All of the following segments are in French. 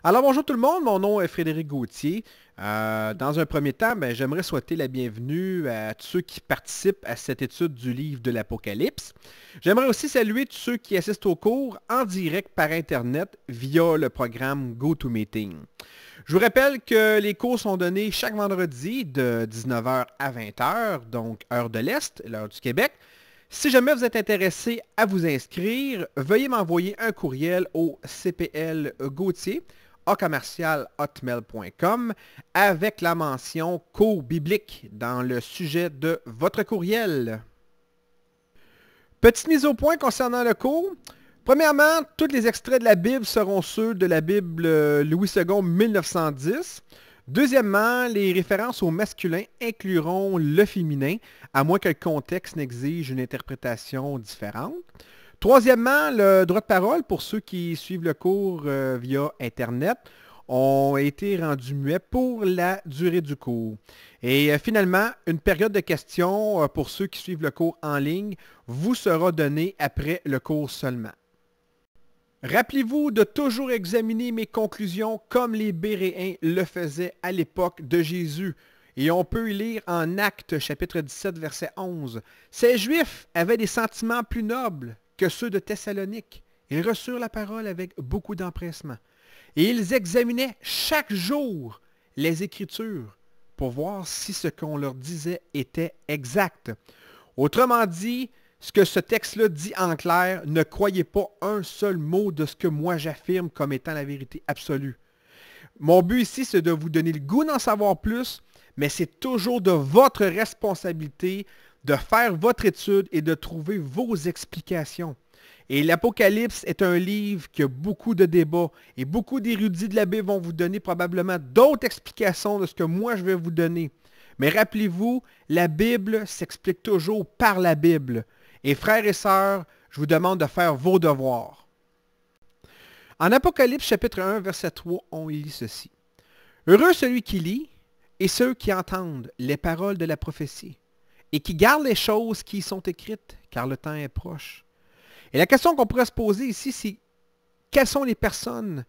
Alors bonjour tout le monde, mon nom est Frédéric Gauthier. Dans un premier temps, j'aimerais souhaiter la bienvenue à tous ceux qui participent à cette étude du livre de l'Apocalypse. J'aimerais aussi saluer tous ceux qui assistent au cours en direct par Internet via le programme GoToMeeting. Je vous rappelle que les cours sont donnés chaque vendredi de 19h à 20h, donc heure de l'Est, l'heure du Québec. Si jamais vous êtes intéressé à vous inscrire, veuillez m'envoyer un courriel au cplgauthier @hotmail.com avec la mention cours biblique dans le sujet de votre courriel. Petite mise au point concernant le cours. Premièrement, tous les extraits de la Bible seront ceux de la Bible Louis II 1910. Deuxièmement, les références au masculin incluront le féminin, à moins que le contexte n'exige une interprétation différente. Troisièmement, le droit de parole, pour ceux qui suivent le cours via Internet, ont été rendus muets pour la durée du cours. Et finalement, une période de questions pour ceux qui suivent le cours en ligne vous sera donnée après le cours seulement. Rappelez-vous de toujours examiner mes conclusions comme les Béréens le faisaient à l'époque de Jésus. Et on peut y lire en Actes chapitre 17, verset 11. Ces Juifs avaient des sentiments plus nobles que ceux de Thessalonique. Ils reçurent la parole avec beaucoup d'empressement. Et ils examinaient chaque jour les Écritures pour voir si ce qu'on leur disait était exact. Autrement dit, ce que ce texte-là dit en clair, ne croyez pas un seul mot de ce que moi j'affirme comme étant la vérité absolue. Mon but ici, c'est de vous donner le goût d'en savoir plus, mais c'est toujours de votre responsabilité de faire votre étude et de trouver vos explications. Et l'Apocalypse est un livre qui a beaucoup de débats et beaucoup d'érudits de la Bible vont vous donner probablement d'autres explications de ce que moi je vais vous donner. Mais rappelez-vous, la Bible s'explique toujours par la Bible. Et frères et sœurs, je vous demande de faire vos devoirs. En Apocalypse chapitre 1, verset 3, on lit ceci. Heureux celui qui lit et ceux qui entendent les paroles de la prophétie et qui gardent les choses qui y sont écrites, car le temps est proche. Et la question qu'on pourrait se poser ici, c'est quelles sont les personnes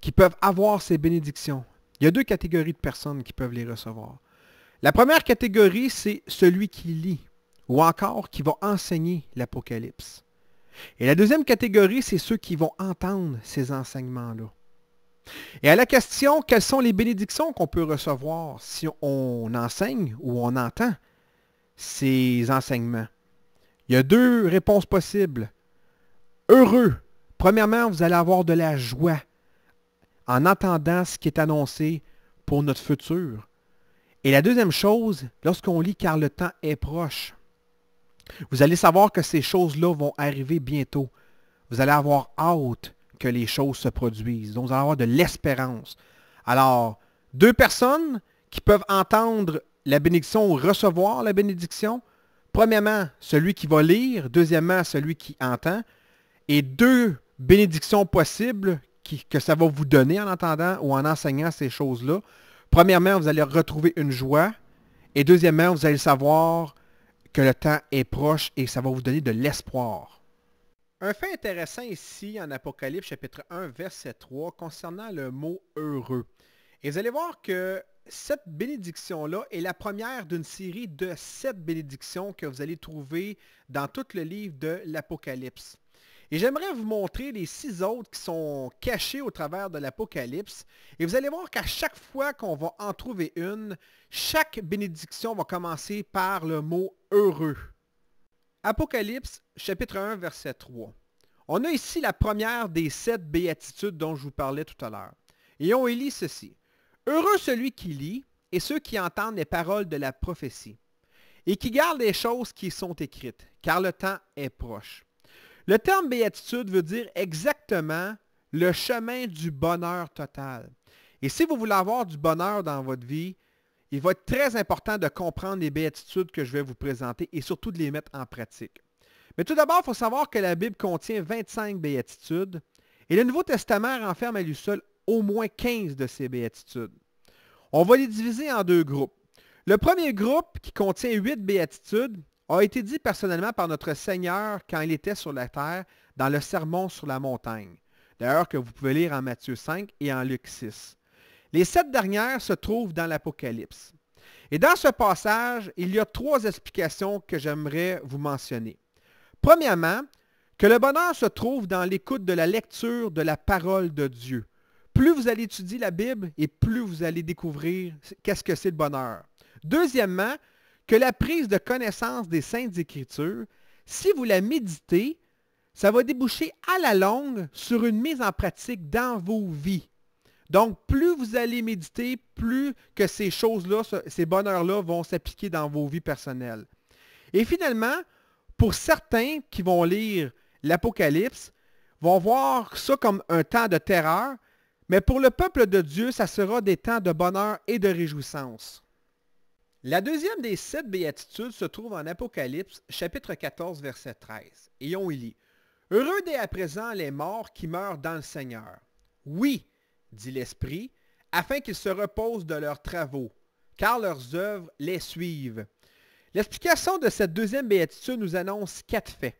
qui peuvent avoir ces bénédictions? Il y a deux catégories de personnes qui peuvent les recevoir. La première catégorie, c'est celui qui lit ou encore qui va enseigner l'Apocalypse. Et la deuxième catégorie, c'est ceux qui vont entendre ces enseignements-là. Et à la question, quelles sont les bénédictions qu'on peut recevoir si on enseigne ou on entend ces enseignements? Il y a deux réponses possibles. Heureux. Premièrement, vous allez avoir de la joie en entendant ce qui est annoncé pour notre futur. Et la deuxième chose, lorsqu'on lit « car le temps est proche », vous allez savoir que ces choses-là vont arriver bientôt. Vous allez avoir hâte que les choses se produisent. Donc, vous allez avoir de l'espérance. Alors, deux personnes qui peuvent entendre la bénédiction ou recevoir la bénédiction. Premièrement, celui qui va lire. Deuxièmement, celui qui entend. Et deux bénédictions possibles que ça va vous donner en entendant ou en enseignant ces choses-là. Premièrement, vous allez retrouver une joie. Et deuxièmement, vous allez savoir que le temps est proche et ça va vous donner de l'espoir. Un fait intéressant ici en Apocalypse chapitre 1 verset 3 concernant le mot heureux. Et vous allez voir que cette bénédiction-là est la première d'une série de 7 bénédictions que vous allez trouver dans tout le livre de l'Apocalypse. Et j'aimerais vous montrer les 6 autres qui sont cachés au travers de l'Apocalypse. Et vous allez voir qu'à chaque fois qu'on va en trouver une, chaque bénédiction va commencer par le mot « heureux ». Apocalypse, chapitre 1, verset 3. On a ici la première des 7 béatitudes dont je vous parlais tout à l'heure. Et on y lit ceci. « Heureux celui qui lit et ceux qui entendent les paroles de la prophétie et qui gardent les choses qui y sont écrites, car le temps est proche. » Le terme béatitude veut dire exactement le chemin du bonheur total. Et si vous voulez avoir du bonheur dans votre vie, il va être très important de comprendre les béatitudes que je vais vous présenter et surtout de les mettre en pratique. Mais tout d'abord, il faut savoir que la Bible contient 25 béatitudes et le Nouveau Testament renferme à lui seul au moins 15 de ces béatitudes. On va les diviser en deux groupes. Le premier groupe, qui contient 8 béatitudes, a été dit personnellement par notre Seigneur quand il était sur la terre dans le sermon sur la montagne. d'ailleurs que vous pouvez lire en Matthieu 5 et en Luc 6. Les 7 dernières se trouvent dans l'Apocalypse. Et dans ce passage, il y a 3 explications que j'aimerais vous mentionner. Premièrement, que le bonheur se trouve dans l'écoute de la lecture de la parole de Dieu. Plus vous allez étudier la Bible et plus vous allez découvrir qu'est-ce que c'est le bonheur. Deuxièmement, que la prise de connaissance des Saintes Écritures, si vous la méditez, ça va déboucher à la longue sur une mise en pratique dans vos vies. Donc, plus vous allez méditer, plus que ces choses-là, ces bonheurs-là vont s'appliquer dans vos vies personnelles. Et finalement, pour certains qui vont lire l'Apocalypse, vont voir ça comme un temps de terreur, mais pour le peuple de Dieu, ça sera des temps de bonheur et de réjouissance. La deuxième des 7 béatitudes se trouve en Apocalypse, chapitre 14, verset 13. Et on y lit. « Heureux dès à présent les morts qui meurent dans le Seigneur. Oui, dit l'Esprit, afin qu'ils se reposent de leurs travaux, car leurs œuvres les suivent. » L'explication de cette deuxième béatitude nous annonce 4 faits.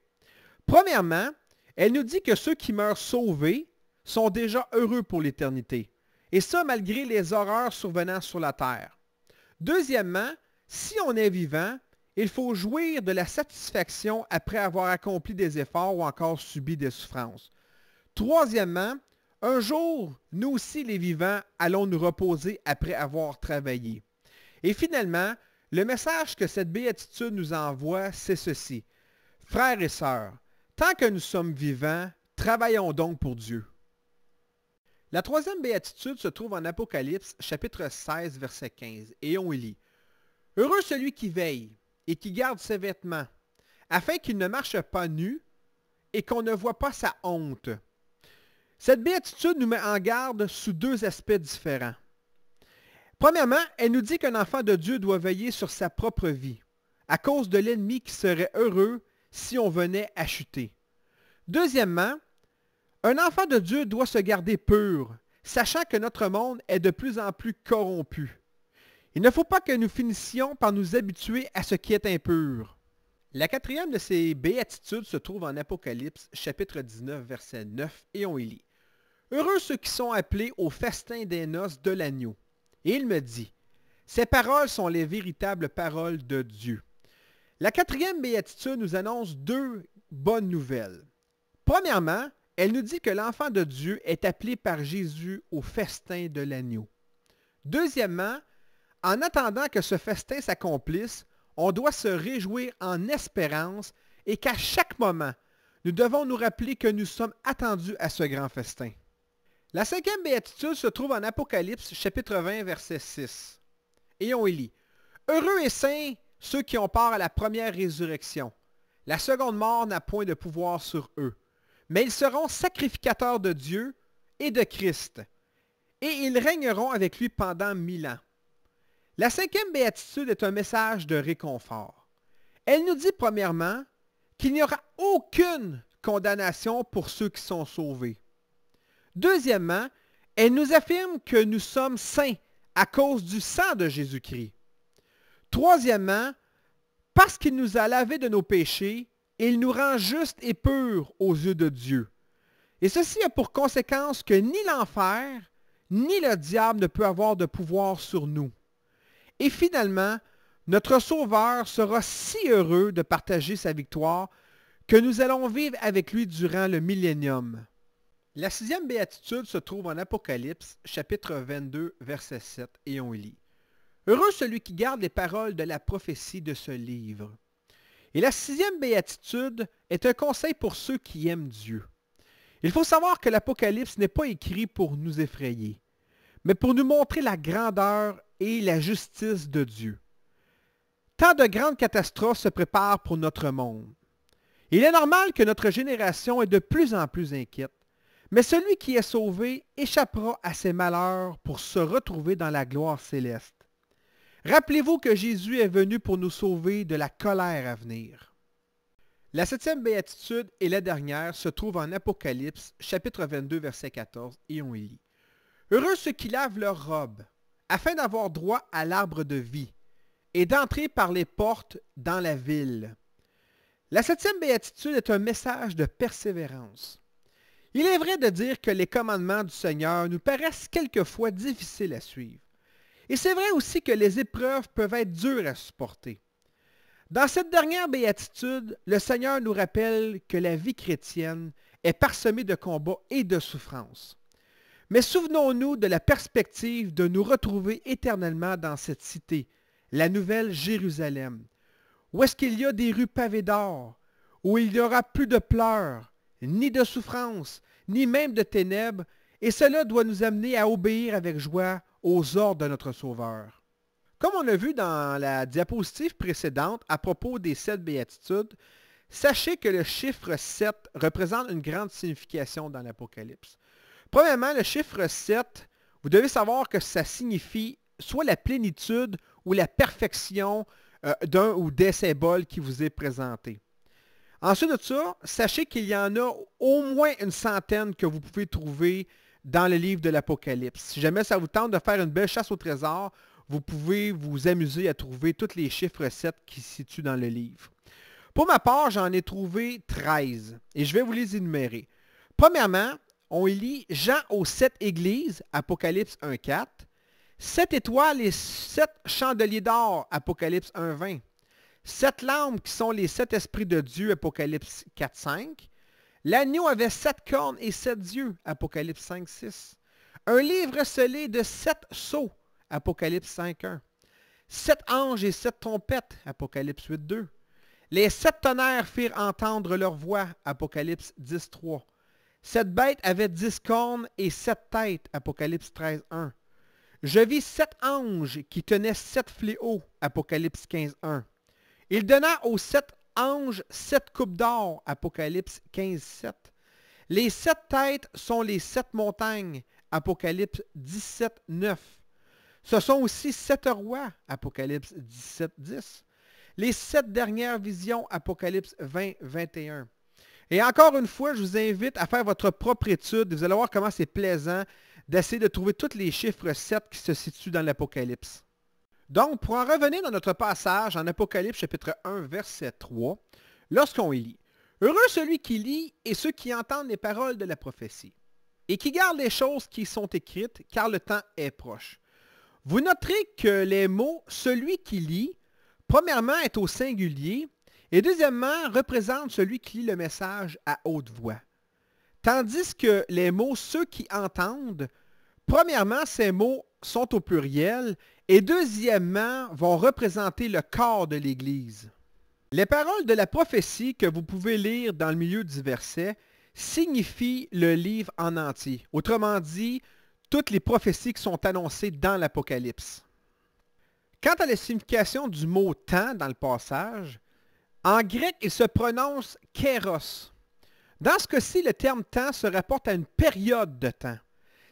Premièrement, elle nous dit que ceux qui meurent sauvés sont déjà heureux pour l'éternité, et ça malgré les horreurs survenant sur la terre. Deuxièmement, si on est vivant, il faut jouir de la satisfaction après avoir accompli des efforts ou encore subi des souffrances. Troisièmement, un jour, nous aussi les vivants, allons nous reposer après avoir travaillé. Et finalement, le message que cette béatitude nous envoie, c'est ceci. Frères et sœurs, tant que nous sommes vivants, travaillons donc pour Dieu. La troisième béatitude se trouve en Apocalypse, chapitre 16, verset 15, et on y lit. « Heureux celui qui veille et qui garde ses vêtements, afin qu'il ne marche pas nu et qu'on ne voit pas sa honte. » Cette béatitude nous met en garde sous 2 aspects différents. Premièrement, elle nous dit qu'un enfant de Dieu doit veiller sur sa propre vie, à cause de l'ennemi qui serait heureux si on venait à chuter. Deuxièmement, un enfant de Dieu doit se garder pur, sachant que notre monde est de plus en plus corrompu. Il ne faut pas que nous finissions par nous habituer à ce qui est impur. La quatrième de ces béatitudes se trouve en Apocalypse, chapitre 19, verset 9, et on y lit. « Heureux ceux qui sont appelés au festin des noces de l'agneau. » Et il me dit, « Ces paroles sont les véritables paroles de Dieu. » La quatrième béatitude nous annonce 2 bonnes nouvelles. Premièrement, elle nous dit que l'enfant de Dieu est appelé par Jésus au festin de l'agneau. Deuxièmement, en attendant que ce festin s'accomplisse, on doit se réjouir en espérance et qu'à chaque moment, nous devons nous rappeler que nous sommes attendus à ce grand festin. La 5e béatitude se trouve en Apocalypse, chapitre 20, verset 6. Et on y lit. « Heureux et saints ceux qui ont part à la première résurrection. La seconde mort n'a point de pouvoir sur eux. Mais ils seront sacrificateurs de Dieu et de Christ, et ils régneront avec lui pendant 1000 ans. » La 5e béatitude est un message de réconfort. Elle nous dit premièrement qu'il n'y aura aucune condamnation pour ceux qui sont sauvés. Deuxièmement, elle nous affirme que nous sommes saints à cause du sang de Jésus-Christ. Troisièmement, parce qu'il nous a lavés de nos péchés, il nous rend justes et purs aux yeux de Dieu. Et ceci a pour conséquence que ni l'enfer, ni le diable ne peut avoir de pouvoir sur nous. Et finalement, notre Sauveur sera si heureux de partager sa victoire que nous allons vivre avec lui durant le millénium. La 6e béatitude se trouve en Apocalypse, chapitre 22, verset 7, et on y lit. « Heureux celui qui garde les paroles de la prophétie de ce livre. » Et la 6e béatitude est un conseil pour ceux qui aiment Dieu. Il faut savoir que l'Apocalypse n'est pas écrit pour nous effrayer, mais pour nous montrer la grandeur et la justice de Dieu. Tant de grandes catastrophes se préparent pour notre monde. Il est normal que notre génération est de plus en plus inquiète, mais celui qui est sauvé échappera à ses malheurs pour se retrouver dans la gloire céleste. Rappelez-vous que Jésus est venu pour nous sauver de la colère à venir. La 7e béatitude et la dernière se trouvent en Apocalypse, chapitre 22, verset 14, et on y lit. « Heureux ceux qui lavent leurs robes, afin d'avoir droit à l'arbre de vie, et d'entrer par les portes dans la ville. » La 7e béatitude est un message de persévérance. Il est vrai de dire que les commandements du Seigneur nous paraissent quelquefois difficiles à suivre. Et c'est vrai aussi que les épreuves peuvent être dures à supporter. Dans cette dernière béatitude, le Seigneur nous rappelle que la vie chrétienne est parsemée de combats et de souffrances. Mais souvenons-nous de la perspective de nous retrouver éternellement dans cette cité, la Nouvelle Jérusalem, où est-ce qu'il y a des rues pavées d'or, où il n'y aura plus de pleurs, ni de souffrances, ni même de ténèbres, et cela doit nous amener à obéir avec joie aux ordres de notre Sauveur. Comme on a vu dans la diapositive précédente à propos des 7 béatitudes, sachez que le chiffre 7 représente une grande signification dans l'Apocalypse. Premièrement, le chiffre 7, vous devez savoir que ça signifie soit la plénitude ou la perfection d'un ou des symboles qui vous est présenté. Ensuite de ça, sachez qu'il y en a au moins une centaine que vous pouvez trouver dans le livre de l'Apocalypse. Si jamais ça vous tente de faire une belle chasse au trésor, vous pouvez vous amuser à trouver tous les chiffres 7 qui se situent dans le livre. Pour ma part, j'en ai trouvé 13 et je vais vous les énumérer. Premièrement, on lit Jean aux 7 églises, Apocalypse 1.4, 7 étoiles et 7 chandeliers d'or, Apocalypse 1.20, 7 lampes qui sont les 7 esprits de Dieu, Apocalypse 4.5, l'agneau avait 7 cornes et 7 yeux, Apocalypse 5.6, un livre scellé de 7 sceaux, Apocalypse 5.1, 7 anges et 7 trompettes, Apocalypse 8.2, les 7 tonnerres firent entendre leur voix, Apocalypse 10.3, cette bête avait 10 cornes et 7 têtes, Apocalypse 13.1. Je vis 7 anges qui tenaient 7 fléaux, Apocalypse 15.1. Il donna aux 7 anges 7 coupes d'or, Apocalypse 15.7. Les 7 têtes sont les 7 montagnes, Apocalypse 17.9. Ce sont aussi 7 rois, Apocalypse 17.10. Les 7 dernières visions, Apocalypse 20.21. Et encore une fois, je vous invite à faire votre propre étude. Vous allez voir comment c'est plaisant d'essayer de trouver tous les chiffres 7 qui se situent dans l'Apocalypse. Donc, pour en revenir dans notre passage en Apocalypse chapitre 1, verset 3, lorsqu'on lit « Heureux celui qui lit et ceux qui entendent les paroles de la prophétie, et qui gardent les choses qui sont écrites, car le temps est proche. » Vous noterez que les mots « celui qui lit », premièrement, est au singulier, et deuxièmement, représente celui qui lit le message à haute voix. Tandis que les mots « ceux qui entendent », premièrement, ces mots sont au pluriel, et deuxièmement, vont représenter le corps de l'Église. Les paroles de la prophétie que vous pouvez lire dans le milieu du verset signifient le livre en entier. Autrement dit, toutes les prophéties qui sont annoncées dans l'Apocalypse. Quant à la signification du mot « temps » dans le passage, en grec, il se prononce « kéros ». Dans ce cas-ci, le terme « temps » se rapporte à une période de temps,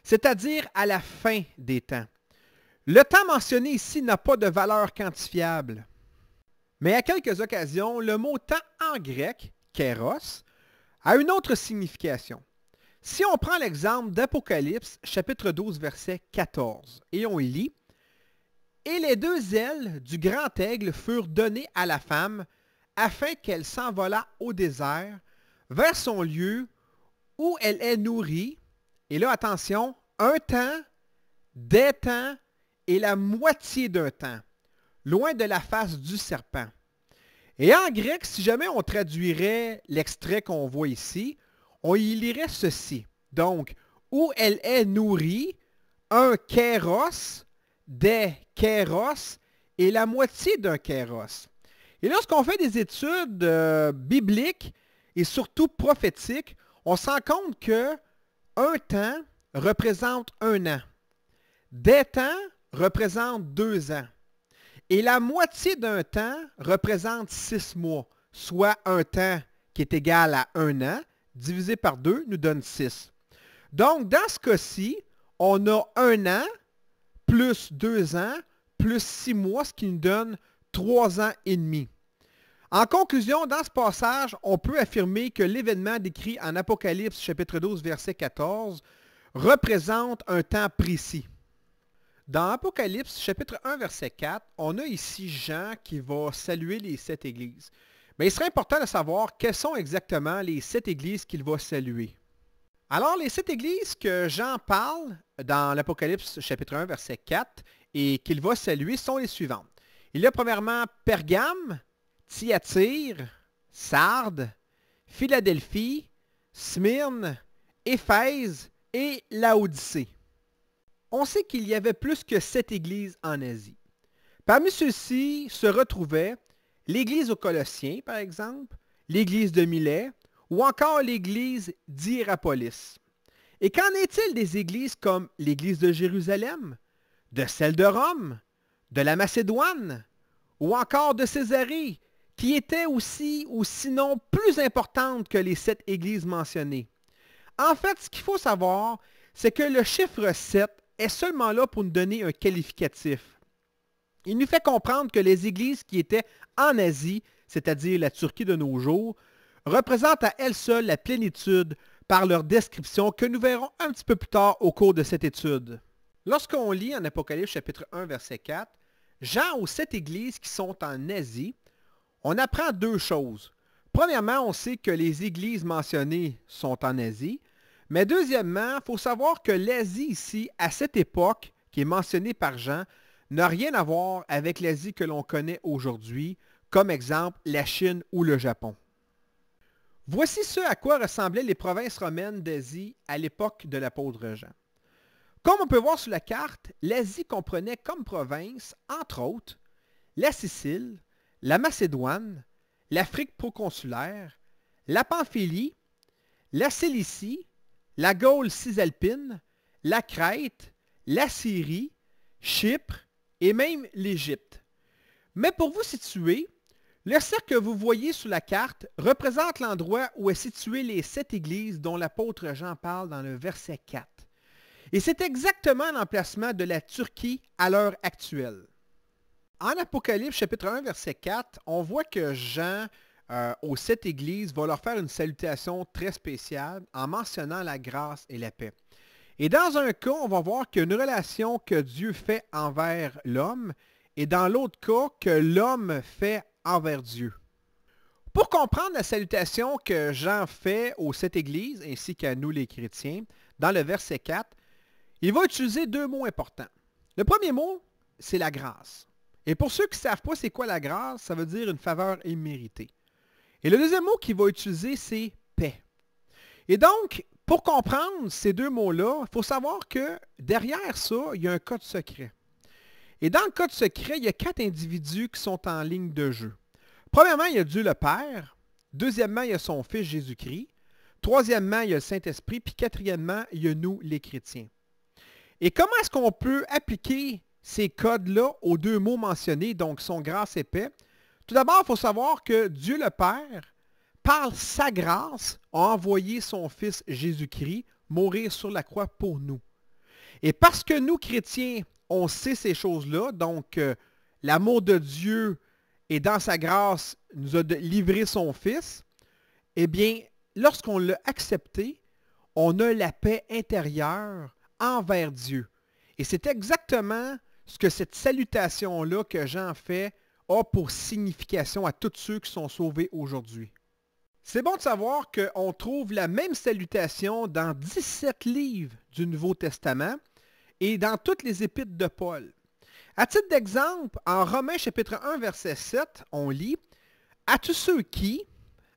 c'est-à-dire à la fin des temps. Le temps mentionné ici n'a pas de valeur quantifiable. Mais à quelques occasions, le mot « temps » en grec, « kéros », a une autre signification. Si on prend l'exemple d'Apocalypse, chapitre 12, verset 14, et on y lit « Et les 2 ailes du grand aigle furent données à la femme, afin qu'elle s'envolât au désert, vers son lieu où elle est nourrie. » Et là, attention, un temps, des temps et la moitié d'un temps, loin de la face du serpent. Et en grec, si jamais on traduirait l'extrait qu'on voit ici, on y lirait ceci. Donc, où elle est nourrie, un kéros, des kéros et la moitié d'un kéros. Et lorsqu'on fait des études bibliques et surtout prophétiques, on se rend compte que un temps représente 1 an. Des temps représente 2 ans. Et la moitié d'un temps représente 6 mois, soit un temps qui est égal à 1 an, divisé par 2 nous donne 6. Donc, dans ce cas-ci, on a 1 an, plus 2 ans, plus 6 mois, ce qui nous donne 3 ans et demi. En conclusion, dans ce passage, on peut affirmer que l'événement décrit en Apocalypse chapitre 12, verset 14, représente un temps précis. Dans Apocalypse chapitre 1, verset 4, on a ici Jean qui va saluer les 7 églises. Mais il serait important de savoir quelles sont exactement les 7 églises qu'il va saluer. Alors, les 7 églises que Jean parle dans l'Apocalypse chapitre 1, verset 4, et qu'il va saluer sont les suivantes. Il y a premièrement Pergame, Thyatire, Sardes, Philadelphie, Smyrne, Éphèse et Laodicée. On sait qu'il y avait plus que 7 églises en Asie. Parmi ceux-ci se retrouvaient l'église aux Colossiens, par exemple, l'église de Milet, ou encore l'église d'Hiérapolis. Et qu'en est-il des églises comme l'église de Jérusalem, de celle de Rome, de la Macédoine, ou encore de Césarée, qui étaient aussi ou sinon plus importantes que les 7 églises mentionnées? En fait, ce qu'il faut savoir, c'est que le chiffre 7 est seulement là pour nous donner un qualificatif. Il nous fait comprendre que les églises qui étaient en Asie, c'est-à-dire la Turquie de nos jours, représentent à elles seules la plénitude par leur description que nous verrons un petit peu plus tard au cours de cette étude. Lorsqu'on lit en Apocalypse chapitre 1, verset 4, Jean aux 7 églises qui sont en Asie, on apprend 2 choses. Premièrement, on sait que les églises mentionnées sont en Asie, mais deuxièmement, il faut savoir que l'Asie ici, à cette époque, qui est mentionnée par Jean, n'a rien à voir avec l'Asie que l'on connaît aujourd'hui, comme exemple la Chine ou le Japon. Voici ce à quoi ressemblaient les provinces romaines d'Asie à l'époque de l'apôtre Jean. Comme on peut voir sur la carte, l'Asie comprenait comme provinces, entre autres, la Sicile, la Macédoine, l'Afrique proconsulaire, la Pamphylie, la Cilicie, la Gaule cisalpine, la Crète, la Syrie, Chypre et même l'Égypte. Mais pour vous situer, le cercle que vous voyez sur la carte représente l'endroit où est situé les 7 églises dont l'apôtre Jean parle dans le verset 4. Et c'est exactement l'emplacement de la Turquie à l'heure actuelle. En Apocalypse chapitre 1, verset 4, on voit que Jean, aux 7 églises, va leur faire une salutation très spéciale en mentionnant la grâce et la paix. Et dans un cas, on va voir qu'il y a une relation que Dieu fait envers l'homme, et dans l'autre cas, que l'homme fait envers Dieu. Pour comprendre la salutation que Jean fait aux 7 églises, ainsi qu'à nous les chrétiens, dans le verset 4, il va utiliser 2 mots importants. Le premier mot, c'est la grâce. Et pour ceux qui ne savent pas c'est quoi la grâce, ça veut dire une faveur imméritée. Et le deuxième mot qu'il va utiliser, c'est paix. Et donc, pour comprendre ces 2 mots-là, il faut savoir que derrière ça, il y a un code secret. Et dans le code secret, il y a 4 individus qui sont en ligne de jeu. Premièrement, il y a Dieu le Père. Deuxièmement, il y a son Fils Jésus-Christ. Troisièmement, il y a le Saint-Esprit. Puis quatrièmement, il y a nous, les chrétiens. Et comment est-ce qu'on peut appliquer ces codes-là aux 2 mots mentionnés, donc son grâce et paix? Tout d'abord, il faut savoir que Dieu le Père, par sa grâce, a envoyé son Fils Jésus-Christ mourir sur la croix pour nous. Et parce que nous, chrétiens, on sait ces choses-là, donc l'amour de Dieu et dans sa grâce nous a livré son Fils, eh bien, lorsqu'on l'a accepté, on a la paix intérieure envers Dieu. Et c'est exactement ce que cette salutation-là que Jean fait a pour signification à tous ceux qui sont sauvés aujourd'hui. C'est bon de savoir qu'on trouve la même salutation dans 17 livres du Nouveau Testament et dans toutes les épîtres de Paul. À titre d'exemple, en Romains chapitre 1, verset 7, on lit « À tous ceux qui,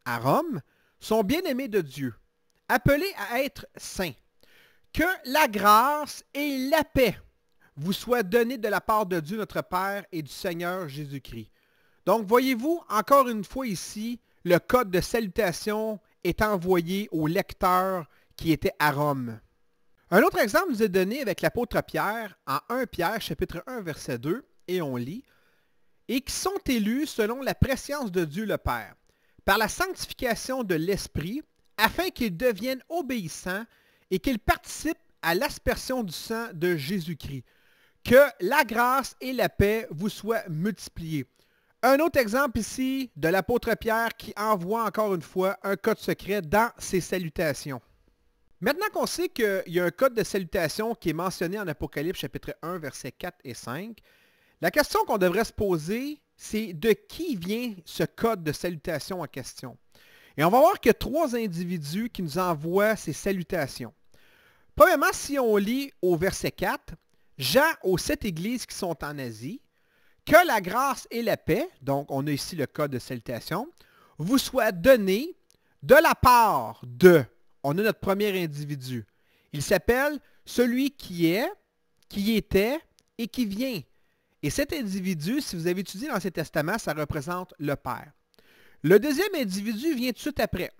à Rome, sont bien-aimés de Dieu, appelés à être saints, que la grâce et la paix vous soient données de la part de Dieu notre Père et du Seigneur Jésus-Christ. » Donc, voyez-vous, encore une fois ici, le code de salutation est envoyé au lecteur qui était à Rome. Un autre exemple nous est donné avec l'apôtre Pierre en 1 Pierre, chapitre 1, verset 2, et on lit « Et qui sont élus selon la prescience de Dieu le Père, par la sanctification de l'Esprit, afin qu'ils deviennent obéissants et qu'ils participent à l'aspersion du sang de Jésus-Christ. Que la grâce et la paix vous soient multipliées. » Un autre exemple ici de l'apôtre Pierre qui envoie encore une fois un code secret dans ses salutations. Maintenant qu'on sait qu'il y a un code de salutation qui est mentionné en Apocalypse chapitre 1, versets 4 et 5, la question qu'on devrait se poser, c'est de qui vient ce code de salutation en question? Et on va voir qu'il y a trois individus qui nous envoient ces salutations. Premièrement, si on lit au verset 4, Jean aux 7 églises qui sont en Asie, que la grâce et la paix, donc on a ici le code de salutation, vous soient données de la part de, on a notre premier individu. Il s'appelle celui qui est, qui était et qui vient. Et cet individu, si vous avez étudié l'Ancien Testament, ça représente le Père. Le deuxième individu vient tout de suite après.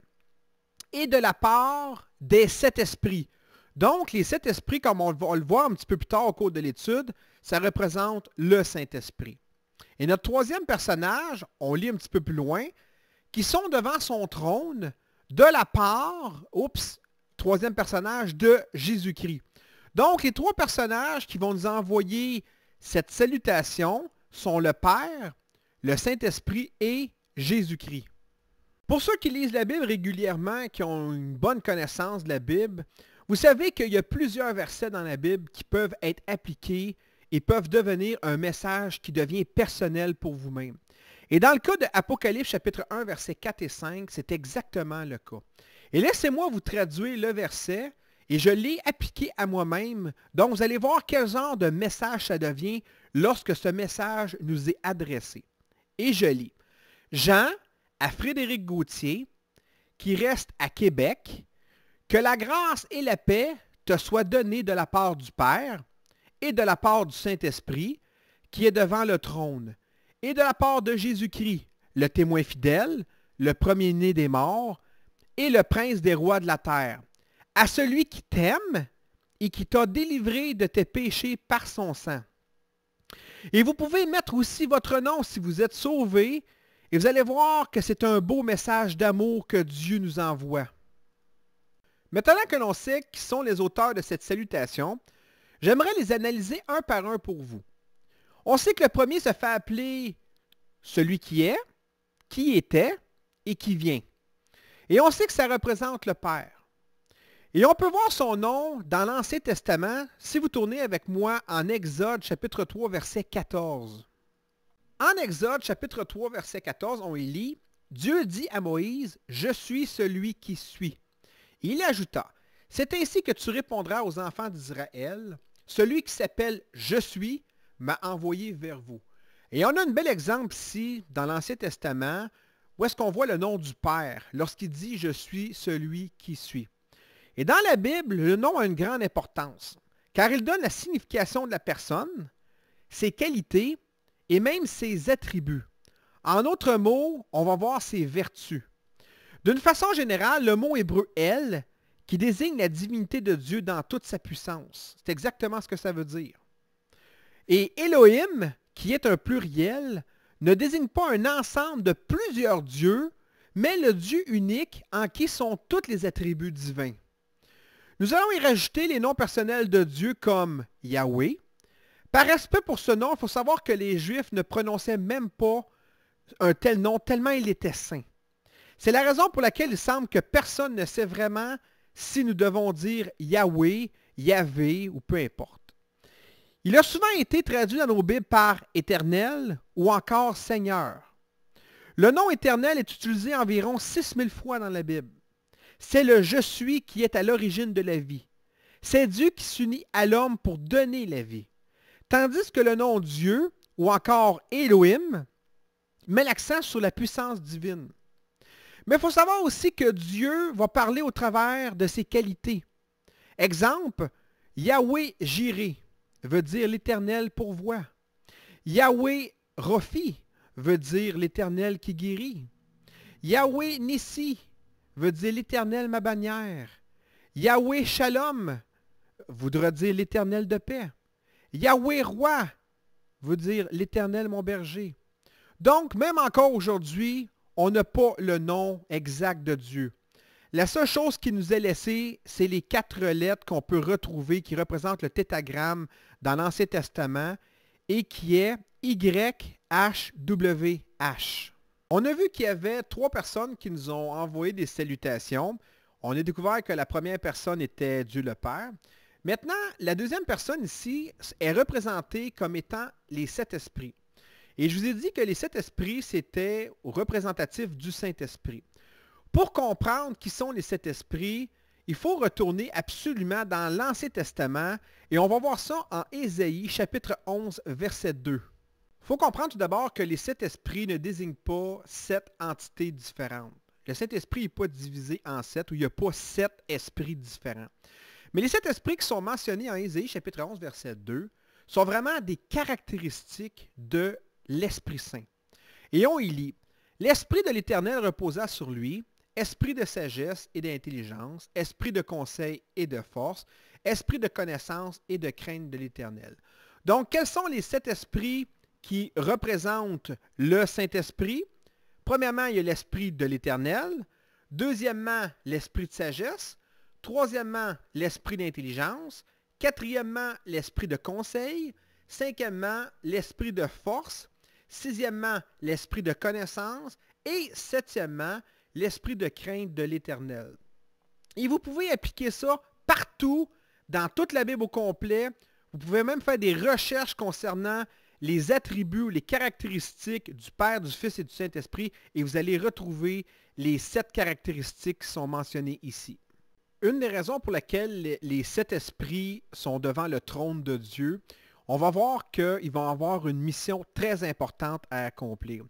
Et de la part des 7 esprits. Donc, les 7 esprits, comme on va le voir un petit peu plus tard au cours de l'étude, ça représente le Saint-Esprit. Et notre troisième personnage, on lit un petit peu plus loin, qui sont devant son trône de la part, troisième personnage, de Jésus-Christ. Donc, les trois personnages qui vont nous envoyer cette salutation sont le Père, le Saint-Esprit et Jésus-Christ. Pour ceux qui lisent la Bible régulièrement, qui ont une bonne connaissance de la Bible, vous savez qu'il y a plusieurs versets dans la Bible qui peuvent être appliqués et peuvent devenir un message qui devient personnel pour vous-même. Et dans le cas de Apocalypse chapitre 1, versets 4 et 5, c'est exactement le cas. Et laissez-moi vous traduire le verset et je l'ai appliqué à moi-même. Donc, vous allez voir quel genre de message ça devient lorsque ce message nous est adressé. Et je lis. Jean, à Frédéric Gauthier, qui reste à Québec, que la grâce et la paix te soient données de la part du Père et de la part du Saint-Esprit, qui est devant le trône, et de la part de Jésus-Christ, le témoin fidèle, le premier-né des morts, et le prince des rois de la terre, à celui qui t'aime et qui t'a délivré de tes péchés par son sang. Et vous pouvez mettre aussi votre nom si vous êtes sauvé, et vous allez voir que c'est un beau message d'amour que Dieu nous envoie. Maintenant que l'on sait qui sont les auteurs de cette salutation, j'aimerais les analyser un par un pour vous. On sait que le premier se fait appeler celui qui est, qui était et qui vient. Et on sait que ça représente le Père. Et on peut voir son nom dans l'Ancien Testament si vous tournez avec moi en Exode chapitre 3 verset 14. En Exode chapitre 3 verset 14, on y lit « Dieu dit à Moïse, je suis celui qui suis. » Il ajouta, « C'est ainsi que tu répondras aux enfants d'Israël, celui qui s'appelle « Je suis » m'a envoyé vers vous. » Et on a un bel exemple ici dans l'Ancien Testament où est-ce qu'on voit le nom du Père lorsqu'il dit « Je suis celui qui suis ». Et dans la Bible, le nom a une grande importance car il donne la signification de la personne, ses qualités et même ses attributs. En d'autres mots, on va voir ses vertus. D'une façon générale, le mot hébreu « El » qui désigne la divinité de Dieu dans toute sa puissance. C'est exactement ce que ça veut dire. Et Elohim, qui est un pluriel, ne désigne pas un ensemble de plusieurs dieux, mais le Dieu unique en qui sont tous les attributs divins. Nous allons y rajouter les noms personnels de Dieu comme Yahweh. Par respect pour ce nom, il faut savoir que les Juifs ne prononçaient même pas un tel nom tellement il était saint. C'est la raison pour laquelle il semble que personne ne sait vraiment si nous devons dire Yahweh, Yahvé ou peu importe. Il a souvent été traduit dans nos Bibles par Éternel ou encore Seigneur. Le nom Éternel est utilisé environ 6000 fois dans la Bible. C'est le « Je suis » qui est à l'origine de la vie. C'est Dieu qui s'unit à l'homme pour donner la vie. Tandis que le nom Dieu ou encore Elohim met l'accent sur la puissance divine. Mais il faut savoir aussi que Dieu va parler au travers de ses qualités. Exemple, Yahweh Jireh veut dire l'Éternel pourvoit. Yahweh Rofi veut dire l'Éternel qui guérit. Yahweh Nissi veut dire l'Éternel ma bannière. Yahweh Shalom voudra dire l'Éternel de paix. Yahweh Roi veut dire l'Éternel mon berger. Donc, même encore aujourd'hui, on n'a pas le nom exact de Dieu. La seule chose qui nous est laissée, c'est les 4 lettres qu'on peut retrouver qui représentent le tétragramme dans l'Ancien Testament et qui est YHWH. On a vu qu'il y avait 3 personnes qui nous ont envoyé des salutations. On a découvert que la première personne était Dieu le Père. Maintenant, la deuxième personne ici est représentée comme étant les 7 esprits. Et je vous ai dit que les 7 esprits, c'était représentatif du Saint-Esprit. Pour comprendre qui sont les 7 esprits, il faut retourner absolument dans l'Ancien Testament et on va voir ça en Ésaïe chapitre 11 verset 2. Il faut comprendre tout d'abord que les 7 esprits ne désignent pas 7 entités différentes. Le Saint-Esprit n'est pas divisé en 7 ou il n'y a pas 7 esprits différents. Mais les 7 esprits qui sont mentionnés en Ésaïe chapitre 11 verset 2 sont vraiment des caractéristiques de l'Esprit Saint. Et on y lit, « L'Esprit de l'Éternel reposa sur lui, esprit de sagesse et d'intelligence, esprit de conseil et de force, esprit de connaissance et de crainte de l'Éternel. » Donc, quels sont les 7 esprits qui représentent le Saint-Esprit? Premièrement, il y a l'Esprit de l'Éternel. Deuxièmement, l'Esprit de sagesse. Troisièmement, l'Esprit d'intelligence. Quatrièmement, l'Esprit de conseil. Cinquièmement, l'Esprit de force. Sixièmement, l'Esprit de connaissance. Et septièmement, l'Esprit de crainte de l'Éternel. Et vous pouvez appliquer ça partout, dans toute la Bible au complet. Vous pouvez même faire des recherches concernant les attributs, les caractéristiques du Père, du Fils et du Saint-Esprit, et vous allez retrouver les 7 caractéristiques qui sont mentionnées ici. Une des raisons pour lesquelles les 7 esprits sont devant le trône de Dieu, on va voir qu'ils vont avoir une mission très importante à accomplir.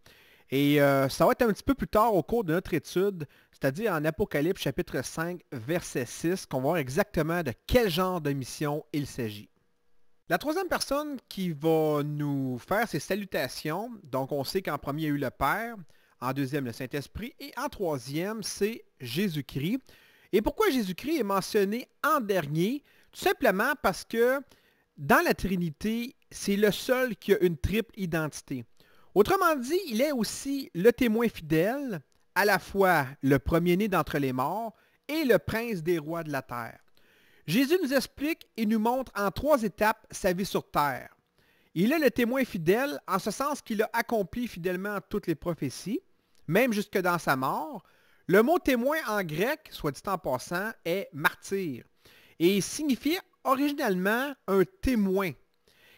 Et ça va être un petit peu plus tard au cours de notre étude, c'est-à-dire en Apocalypse chapitre 5, verset 6, qu'on va voir exactement de quel genre de mission il s'agit. La troisième personne qui va nous faire ses salutations, donc on sait qu'en premier il y a eu le Père, en deuxième le Saint-Esprit, et en troisième c'est Jésus-Christ. Et pourquoi Jésus-Christ est mentionné en dernier? Tout simplement parce que dans la Trinité, c'est le seul qui a une triple identité. Autrement dit, il est aussi le témoin fidèle, à la fois le premier-né d'entre les morts et le prince des rois de la terre. Jésus nous explique et nous montre en 3 étapes sa vie sur terre. Il est le témoin fidèle en ce sens qu'il a accompli fidèlement toutes les prophéties, même jusque dans sa mort. Le mot témoin en grec, soit dit en passant, est martyr et signifiait originalement un témoin.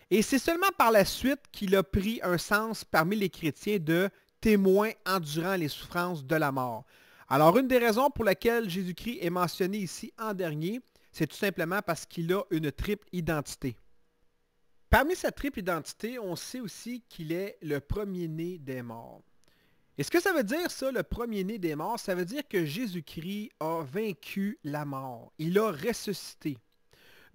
Et c'est seulement par la suite qu'il a pris un sens parmi les chrétiens de témoin endurant les souffrances de la mort. Alors une des raisons pour lesquelles Jésus-Christ est mentionné ici en dernier, c'est tout simplement parce qu'il a une triple identité. Parmi sa triple identité, on sait aussi qu'il est le premier-né des morts. Et ce que ça veut dire, ça, le premier-né des morts? Ça veut dire que Jésus-Christ a vaincu la mort. Il a ressuscité.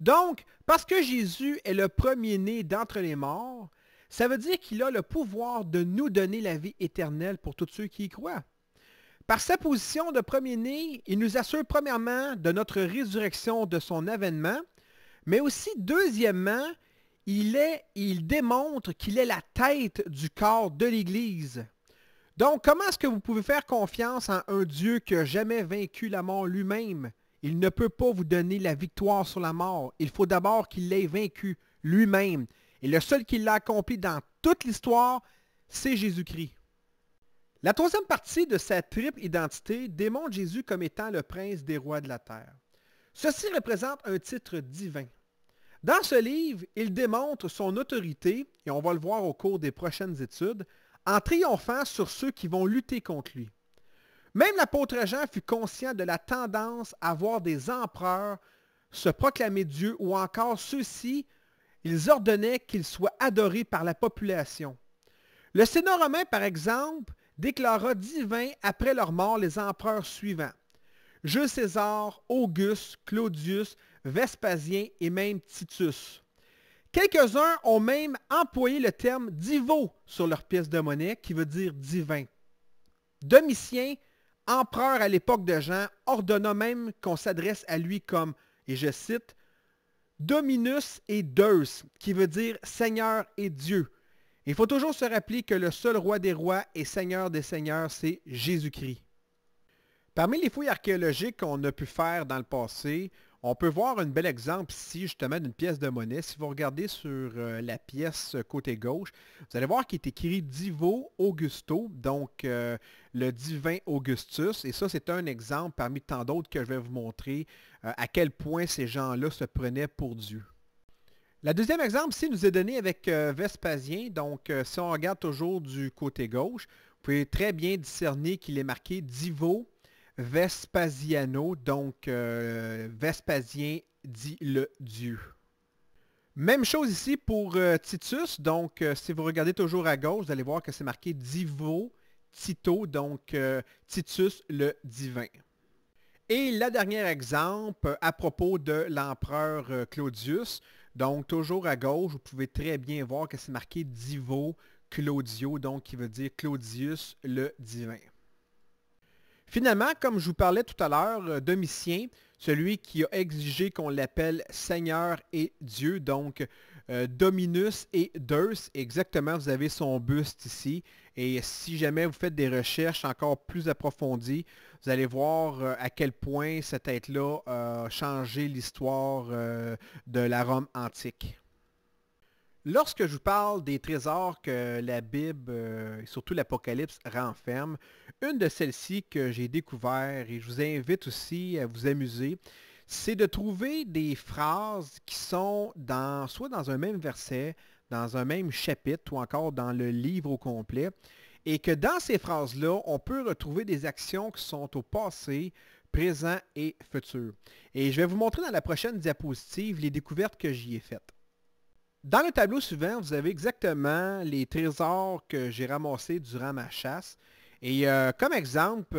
Donc, parce que Jésus est le premier-né d'entre les morts, ça veut dire qu'il a le pouvoir de nous donner la vie éternelle pour tous ceux qui y croient. Par sa position de premier-né, il nous assure premièrement de notre résurrection de son avènement, mais aussi deuxièmement, il démontre qu'il est la tête du corps de l'Église. Donc, comment est-ce que vous pouvez faire confiance en un Dieu qui n'a jamais vaincu la mort lui-même? Il ne peut pas vous donner la victoire sur la mort. Il faut d'abord qu'il l'ait vaincu lui-même. Et le seul qui l'a accompli dans toute l'histoire, c'est Jésus-Christ. La troisième partie de sa triple identité démontre Jésus comme étant le prince des rois de la terre. Ceci représente un titre divin. Dans ce livre, il démontre son autorité, et on va le voir au cours des prochaines études, en triomphant sur ceux qui vont lutter contre lui. Même l'apôtre Jean fut conscient de la tendance à voir des empereurs se proclamer Dieu ou encore ceux-ci, ils ordonnaient qu'ils soient adorés par la population. Le Sénat romain, par exemple, déclara divins après leur mort les empereurs suivants. Jules César, Auguste, Claudius, Vespasien et même Titus. Quelques-uns ont même employé le terme divaux sur leur pièce de monnaie qui veut dire divin. Domitien, empereur à l'époque de Jean, ordonna même qu'on s'adresse à lui comme, et je cite, Dominus et Deus, qui veut dire Seigneur et Dieu. Il faut toujours se rappeler que le seul roi des rois et seigneur des seigneurs, c'est Jésus-Christ. Parmi les fouilles archéologiques qu'on a pu faire dans le passé, on peut voir un bel exemple ici justement d'une pièce de monnaie. Si vous regardez sur la pièce côté gauche, vous allez voir qu'il est écrit Divo Augusto, donc le divin Augustus. Et ça, c'est un exemple parmi tant d'autres que je vais vous montrer à quel point ces gens-là se prenaient pour Dieu. Le deuxième exemple ici nous est donné avec Vespasien. Donc, si on regarde toujours du côté gauche, vous pouvez très bien discerner qu'il est marqué Divo Vespasiano, donc Vespasien dit le Dieu. Même chose ici pour Titus, donc si vous regardez toujours à gauche, vous allez voir que c'est marqué Divo Tito, donc Titus le divin. Et le dernier exemple à propos de l'empereur Claudius, donc toujours à gauche, vous pouvez très bien voir que c'est marqué Divo Claudio, donc qui veut dire Claudius le divin. Finalement, comme je vous parlais tout à l'heure, Domitien, celui qui a exigé qu'on l'appelle Seigneur et Dieu, donc Dominus et Deus, exactement, vous avez son buste ici. Et si jamais vous faites des recherches encore plus approfondies, vous allez voir à quel point cette tête-là a changé l'histoire de la Rome antique. Lorsque je vous parle des trésors que la Bible et surtout l'Apocalypse renferment, une de celles-ci que j'ai découvert et je vous invite aussi à vous amuser, c'est de trouver des phrases qui sont soit dans un même verset, dans un même chapitre ou encore dans le livre au complet, et que dans ces phrases-là, on peut retrouver des actions qui sont au passé, présent et futur. Et je vais vous montrer dans la prochaine diapositive les découvertes que j'y ai faites. Dans le tableau suivant, vous avez exactement les trésors que j'ai ramassés durant ma chasse. Et comme exemple,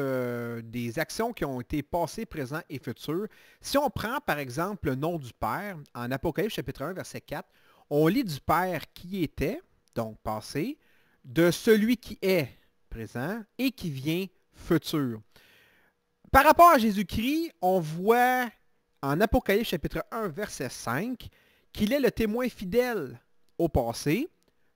des actions qui ont été passées, présentes et futures. Si on prend par exemple le nom du Père, en Apocalypse chapitre 1, verset 4, on lit du Père qui était, donc passé, de celui qui est, présent, et qui vient, futur. Par rapport à Jésus-Christ, on voit en Apocalypse chapitre 1, verset 5, qu'il est le témoin fidèle au passé,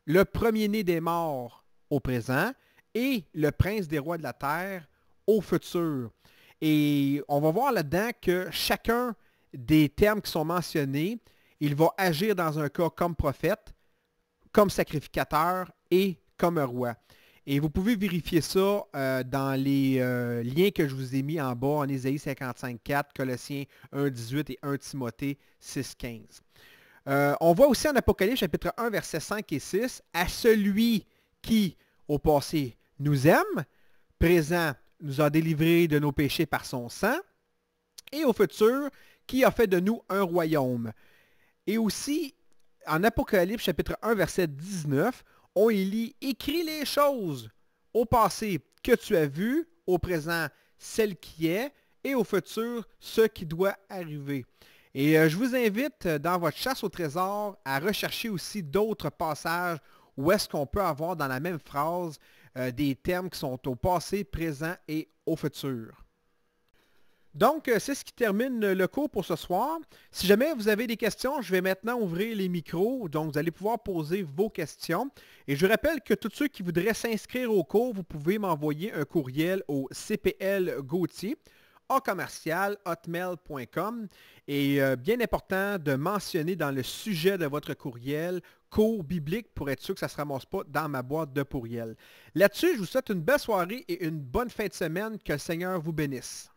le premier-né des morts au présent et le prince des rois de la terre au futur. Et on va voir là-dedans que chacun des termes qui sont mentionnés, il va agir dans un cas comme prophète, comme sacrificateur et comme roi. Et vous pouvez vérifier ça dans les liens que je vous ai mis en bas en Ésaïe 55.4, Colossiens 1.18 et 1 Timothée 6.15. On voit aussi en Apocalypse chapitre 1, versets 5 et 6, à celui qui, au passé, nous aime, présent, nous a délivrés de nos péchés par son sang, et au futur, qui a fait de nous un royaume. Et aussi, en Apocalypse chapitre 1, verset 19, on y lit « Écris les choses au passé que tu as vues, au présent celle qui est, et au futur ce qui doit arriver. » Et je vous invite dans votre chasse au trésor à rechercher aussi d'autres passages où est-ce qu'on peut avoir dans la même phrase des termes qui sont au passé, présent et au futur. Donc, c'est ce qui termine le cours pour ce soir. Si jamais vous avez des questions, je vais maintenant ouvrir les micros. Donc, vous allez pouvoir poser vos questions. Et je rappelle que tous ceux qui voudraient s'inscrire au cours, vous pouvez m'envoyer un courriel au cplgauthier@hotmail.com. Et bien important de mentionner dans le sujet de votre courriel cours biblique pour être sûr que ça ne se ramasse pas dans ma boîte de courriel. Là-dessus, je vous souhaite une belle soirée et une bonne fin de semaine. Que le Seigneur vous bénisse.